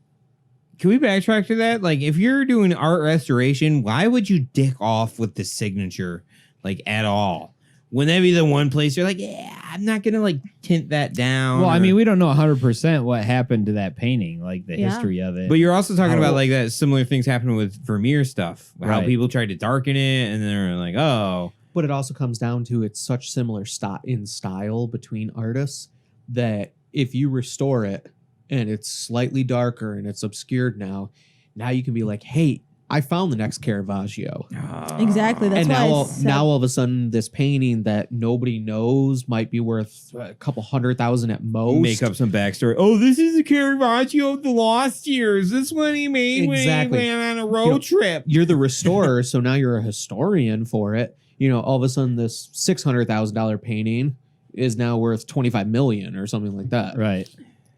can we backtrack to that? Like, if you're doing art restoration, why would you dick off with the signature, like, at all? Wouldn't that be the one place you're like, yeah, I'm not gonna like tint that down? Well, I or- mean, we don't know 100% what happened to that painting, like the Yeah. history of it. But you're also talking How- about like that similar things happening with Vermeer stuff. How Right. people tried to darken it, and they're like, oh, But it also comes down to it's such similar in style between artists that if you restore it and it's slightly darker and it's obscured now you can be like, hey, I found the next Caravaggio. Exactly. That's And why now all of a sudden this painting that nobody knows might be worth a couple $100,000 at most. make up some backstory. Oh, this is a Caravaggio of the lost years. This one he made Exactly. when he went on a road trip. You're the restorer, so now you're a historian for it. You know, all of a sudden this $600,000 painting is now worth $25 million or something like that. right.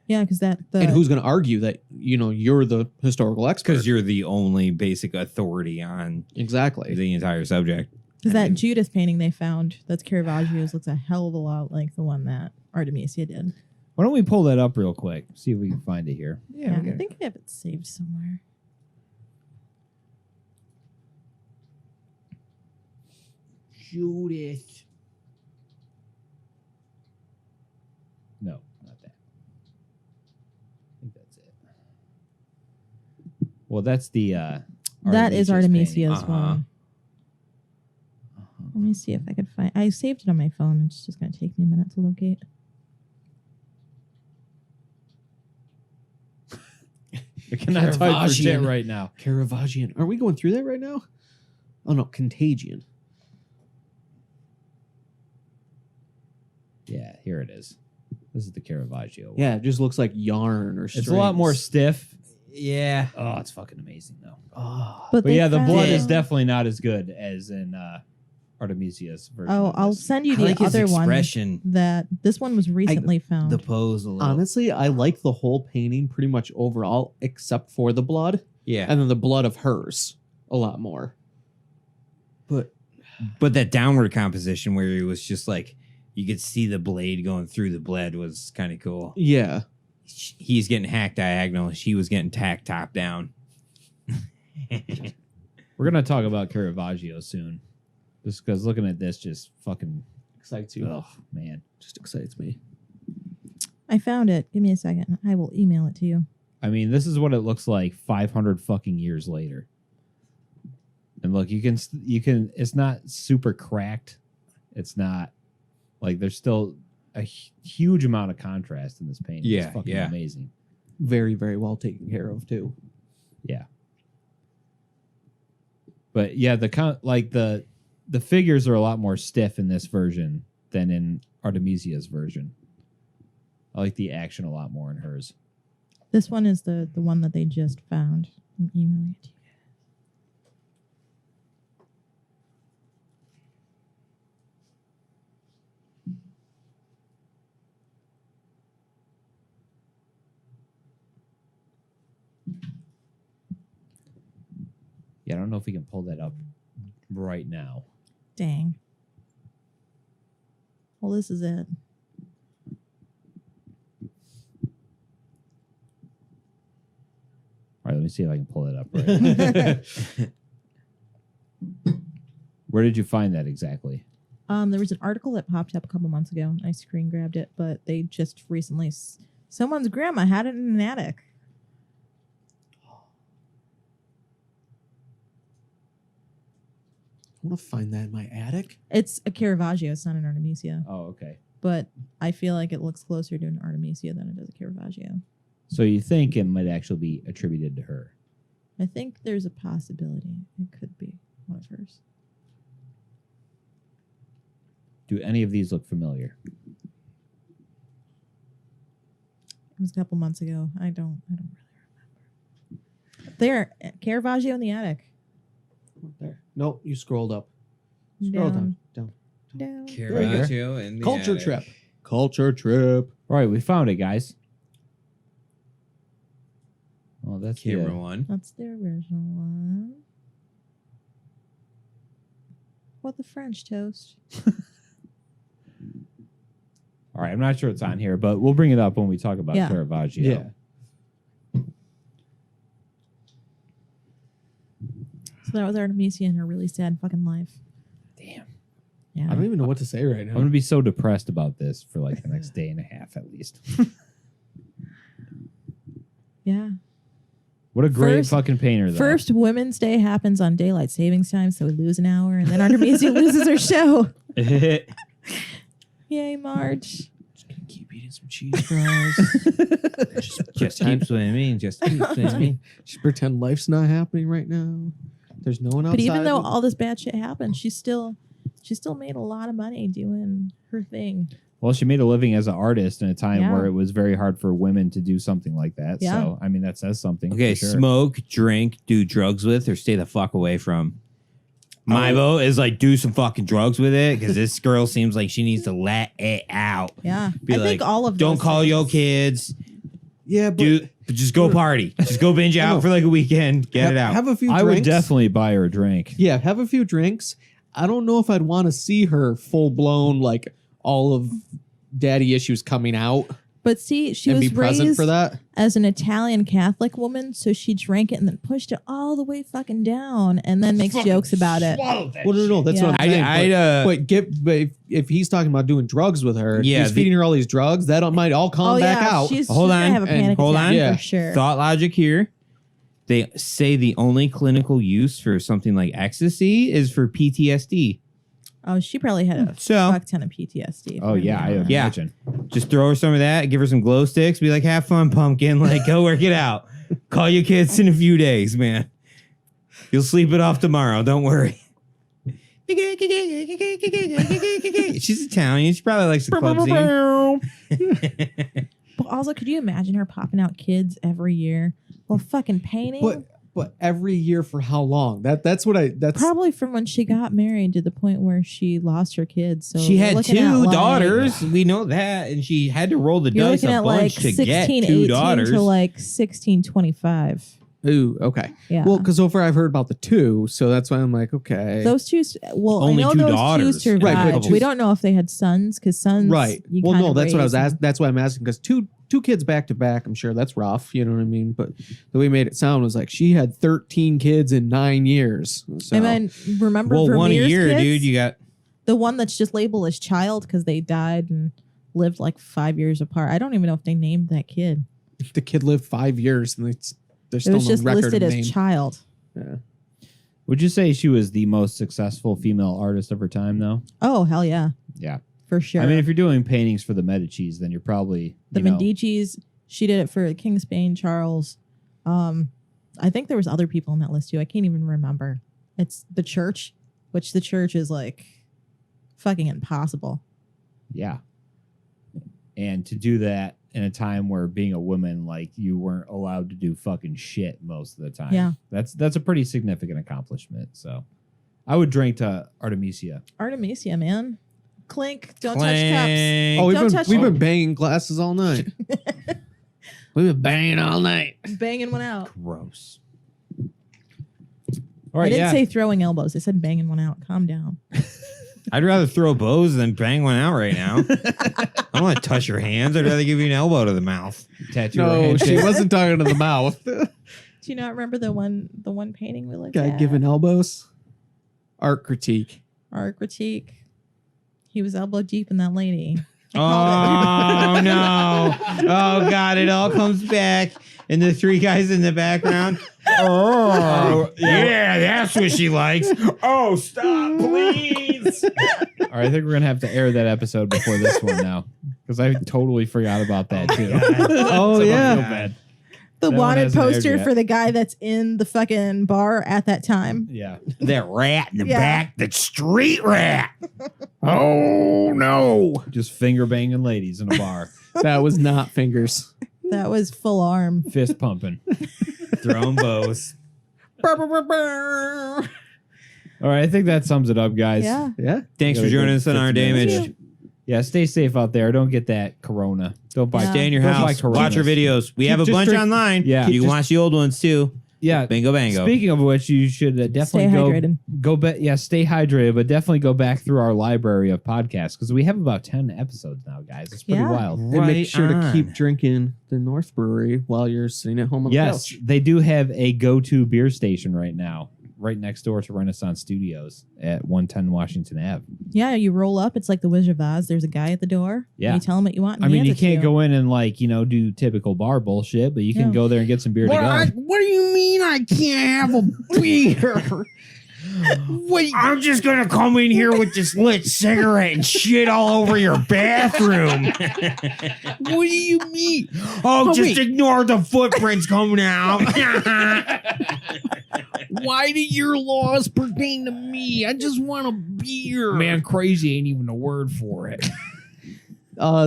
Yeah, because And who's going to argue that, you know, you're the historical expert? Because you're the only basic authority on Exactly. the entire subject. because that Judas painting they found that's Caravaggio's looks a hell of a lot like the one that Artemisia did. Why don't we pull that up real quick? See if we can find it here. Yeah, I think I have it saved somewhere. Judith. No, not that. I think that's it. Well, that's the That is Artemisia's Artemisia's Uh-huh. one. Let me see if I can find. I saved it on my phone. It's just going to take me a minute to locate. I cannot type for shit Caravaggio. right now. Caravaggio. Are we going through that right now? Oh, no. Contagion. Yeah, here it is. This is the Caravaggio. one. Yeah, it just looks like yarn or It's a lot more stiff. Yeah. Oh, it's fucking amazing though. Oh. But they yeah, the blood found- is definitely not as good as in Artemisia's version. Oh, of I'll this. send you I the like his other one. expression. That this one was recently found. The pose a little. Honestly, I like the whole painting pretty much overall, except for the blood. Yeah. And then the blood of hers a lot more. But But that downward composition where it was just like you could see the blade going through the blade was kind of cool. yeah. He's getting hacked diagonal. She was getting tacked top down. We're gonna talk about Caravaggio soon, just because looking at this just fucking. Excites you. Oh man. Just excites me. I found it. Give me a second. I will email it to you. I mean, this is what it looks like 500 fucking years later. And look, you can. It's not super cracked. It's not like there's still a huge amount of contrast in this painting. Yeah, it's fucking yeah. amazing. Very, very well taken care of, too. Yeah. But yeah, the figures are a lot more stiff in this version than in Artemisia's version. I like the action a lot more in hers. This one is the one that they just found. I'm emailing it to you. Yeah, I don't know if we can pull that up right now. Dang. Well, this is it. All right, let me see if I can pull it up. Right. Where did you find that exactly? There was an article that popped up a couple months ago. I screen grabbed it, but they just recently, someone's grandma had it in an attic. I want to find that in my attic. It's a Caravaggio. It's not an Artemisia, Oh, okay. but I feel like it looks closer to an Artemisia than it does a Caravaggio. So you think it might actually be attributed to her? I think there's a possibility it could be one of hers. Do any of these look familiar? It was a couple months ago. I don't really remember. There, Caravaggio in the attic. There. Nope, you scrolled up. Scroll down. Down. Down. Caravaggio and the Culture attic. trip. Culture trip. All right, we found it, guys. Oh, that's Camera the, one. That's the original one. What the French toast? All right, I'm not sure it's on here, but we'll bring it up when we talk about Yeah. Caravaggio. that was Artemisia in her really sad fucking life. Damn. Yeah. I don't even know what to say right now. I'm gonna be so depressed about this for like the next day and a half at least. Yeah. What a great First- fucking painter, though. First Women's Day happens on daylight savings time, so we lose an hour, and then Artemisia loses her show. Yay, Marge. Just gonna keep eating some cheese fries. Just keep swimming. Just keep swimming. Just pretend life's not happening right now. There's no one outside. But even though all this bad shit happened, she still made a lot of money doing her thing. Well, she made a living as an artist in a time Yeah. where it was very hard for women to do something like that. Yeah. So, I mean, that says something. Okay, for sure. smoke, drink, do drugs with, or stay the fuck away from. My vote is like do some fucking drugs with it because this girl seems like she needs to let it out. Yeah. Be I like, think all of don't those call things- your kids. yeah, but But just go party. Just go binge out for like a weekend. Get it out. Have a few I drinks. would definitely buy her a drink. Yeah, have a few drinks. I don't know if I'd want to see her full blown, like all of daddy issues coming out But see, she and was be present raised for that. as an Italian Catholic woman, so she drank it and then pushed it all the way fucking down and then makes jokes about it. Well, no, that's what I'm Yeah. saying. But if he's talking about doing drugs with her, Yeah, he's feeding her all these drugs, that might all calm back out. She's Hold gonna on, have a and panic hold attack on. Yeah. for sure. Thought logic here. They say the only clinical use for something like ecstasy is for PTSD. Oh, she probably had a So- fuck ton of PTSD. if Oh, we're yeah, I being honest. Yeah. imagine. Just throw her some of that, give her some glow sticks, be like, have fun, pumpkin. Like, go work it out. Call your kids in a few days, man. You'll sleep it off tomorrow. Don't worry. She's Italian. She probably likes the club scene. But also, could you imagine her popping out kids every year? Well, fucking painting. But every year for how long? That's Probably from when she got married to the point where she lost her kids. So She you're had looking at, two like- daughters. We know that. And she had to roll the You're dice looking a at like bunch to get 16, two 18 daughters. to like 16, 25. ooh, okay. Yeah. Well, because so far I've heard about the two, so that's why I'm like, okay. Those two, well, Only I know two those daughters. two survived. Right, but we don't know if they had sons because sons. Right. you Well, kind no, of that's what I was raise asking. That's why I'm asking because two kids back to back. I'm sure that's rough. You know what I mean? But the way he made it sound was like she had 13 kids in 9 years. So. And then remember Well, one a Vermeer's year, kids? dude. You got The one that's just labeled as child because they died and lived like 5 years apart. I don't even know if they named that kid. the kid lived 5 years and there's It still was no just record listed of as name. child. Yeah. Would you say she was the most successful female artist of her time, though? Oh, hell yeah. Yeah. For sure. I mean, if you're doing paintings for the Medicis, then you're probably the you know, Medicis, she did it for the King of Spain, Charles. I think there was other people on that list too. I can't even remember. It's the church, which the church is like fucking impossible. Yeah. And to do that in a time where being a woman, like you weren't allowed to do fucking shit most of the time. Yeah. That's a pretty significant accomplishment. So I would drink to Artemisia. Artemisia, man. Clink, don't touch Clank. Oh, Don't touch we've it. been banging glasses all night. We've been banging all night. cups. Banging one out. gross. All I right, didn't yeah. say throwing elbows. I said banging one out. Calm down. I'd rather throw bows than bang one out right now. I don't want to touch your hands. I'd rather give you an elbow to the mouth. Tattoo or No, handshake. she wasn't talking to the mouth. Do you not remember the one painting we looked Guy at? giving elbows. Art critique. Art critique. He was elbow deep in that lady. Oh no! Oh god! It all comes back, and the three guys in the background. Oh yeah, that's what she likes. Oh, stop, please! All right, I think we're gonna have to air that episode before this one now, because I totally forgot about that too. Oh, So I yeah. feel bad. The That one wanted hasn't aired poster yet. for the guy that's in the fucking bar at that time. Yeah. That rat in the Yeah. back, that street rat. Oh no! Just finger banging ladies in a bar, That was not fingers. That was full arm. fist pumping. Throwing bows. All right, I think that sums it up, guys. Yeah. Yeah. Thanks for Really joining good us on our 50 minutes. damage. Yeah, stay safe out there. Don't get that corona. Don't buy. Yeah. Stay in your Don't buy house. Watch our Coronas. videos. We have a Just bunch drink- online. Yeah. you can Just- watch the old ones too. Yeah. Bingo bango. Speaking of which, you should definitely Stay hydrated. go back. Yeah, stay hydrated, but definitely go back through our library of podcasts because we have about 10 episodes now, guys. It's pretty Yeah. wild. And make sure to on. keep drinking the North Brewery while you're sitting at home on the Yes, couch. they do have a go-to beer station right now. right next door to Renaissance Studios at 110 Washington Ave. Yeah, you roll up. It's like the Wizard of Oz. There's a guy at the door. Yeah. You tell him what you want. And I he mean, hands you it to can't go in and like, do typical bar bullshit, but you can Yeah. go there and get some beer to go. What do you mean I can't have a beer? Wait, I'm just gonna come in here with this lit cigarette and shit all over your bathroom. What do you mean? Oh, just ignore the footprints coming out. Why do your laws pertain to me? I just want a beer. Man, crazy ain't even a word for it.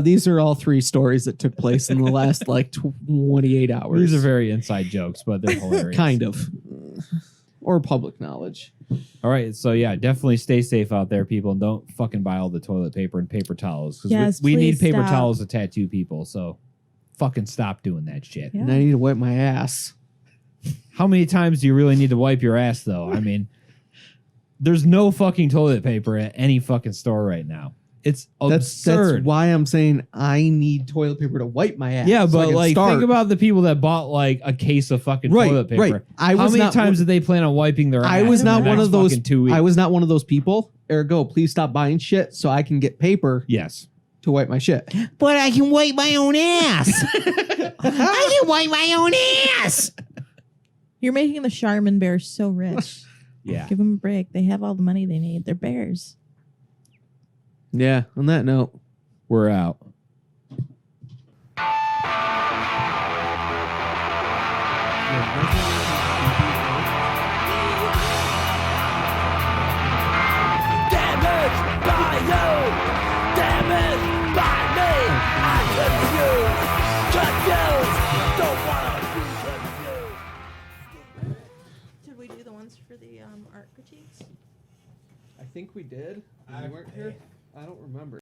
These are all 3 stories that took place in the last like 28 hours. These are very inside jokes, but they're hilarious. kind of. Or public knowledge. All right, so yeah, definitely stay safe out there, people, and don't fucking buy all the toilet paper and paper towels because Yes, we need please paper stop. towels to tattoo people. So fucking stop doing that shit. Yeah. And I need to wipe my ass. How many times do you really need to wipe your ass, though? I mean, there's no fucking toilet paper at any fucking store right now. It's absurd. That's why I'm saying I need toilet paper to wipe my ass. Yeah, so I but can like, start. think about the people that bought like a case of fucking Right, toilet paper. right. How many times did they plan on wiping their ass? I was in the not one next of those. fucking 2 weeks? I was not one of those people. Ergo, please stop buying shit so I can get paper Yes. to wipe my shit. But I can wipe my own ass. I can wipe my own ass. You're making the Charmin bears so rich. Yeah. Give them a break. They have all the money they need. They're bears. Yeah. On that note, We're out. Damaged by you, damaged by me. I'm confused, don't wanna be confused. Did we do the ones for the art critiques? I think we did. You weren't here. I don't remember.